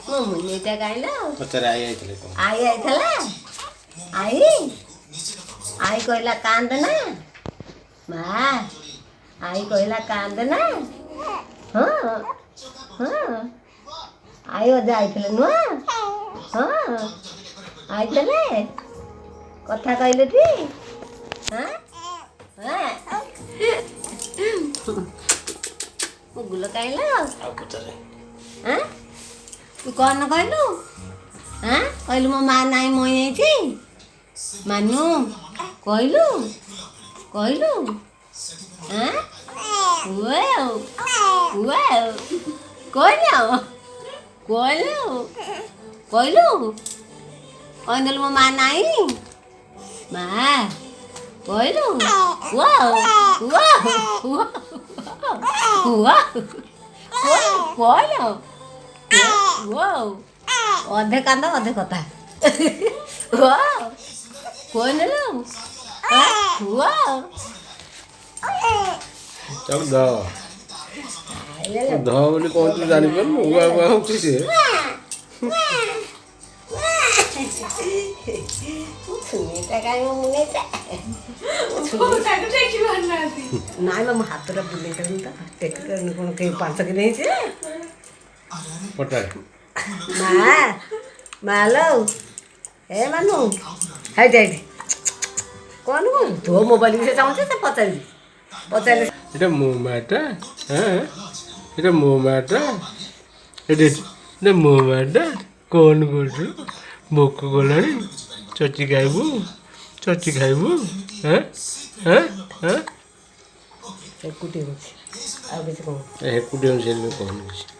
ମୋ ମୁନିଟା କାଇଲ ପଚାରେ ଆଇ ଆଇଥିଲେ କଣ? ଆଇ ଆଇଥିଲା ଆଇ କହିଲା କାନ୍ଦ ନା ମା ଆଇ କହିଲା କାନ୍ଦ ନା ହଁ ହଁ ଆଇ ଅଜା ଆଇଥିଲେ ନୁହଁ ହଁ ଆଇଥିଲେ କଥା କହିଲେ ଟି ହଁ ଗୁଲ କାଇଲ ଆଉ ପଚାରେ ତୁ କଣ କହିଲୁ କହିଲୁ ମୋ ମା ନାଇଁ ମଇ ଯାଇଛି ମାନୁ କହିଲୁ କହିଲୁ କହିଲୁ କହିଲୁ କହିଦେଲୁ ମୋ ମା ନାଇଁ ମା କହିଲୁ ଅଧେ କାନ୍ଦ ଅଧେ କଥା କହିନେଲୁ ଚାଲ ଧ ଧ ବୋଲି କହୁଛୁ ଜାଣିପାରୁନୁ ଉଆ ଉଆ ହଉଛି ସିଏ। ନାଇଁ ବା ମୋ ହାତଟା ବୁଲେଇ ପାରୁନି ତ ଟେକି ପାରୁନି କ'ଣ କେହି 5 କିଲୋ ହେଇଛି ପଚାରେ ମାଲୋ ଏ ମାନୁ ହେଇଟି ହେଇଟି କ'ଣ ତୋ ମୋବାଇଲ ସେ ଚାହୁଁଛି ସେ ପଚାରିବି ପଚାରିଲେ এটা ମୋ ମାଟା এটা ମୋ ମାଟା এটা ମୋ ମାଟା କ'ଣ କରୁଛୁ ଭୋକ କଲାଣି ଚଚି ଖାଇବୁ ଏକୁଟି ହେଉଛି ଆଉ କିଛି କ'ଣ ହେକୁଟି ହେଉଛି କହୁନି କିଛି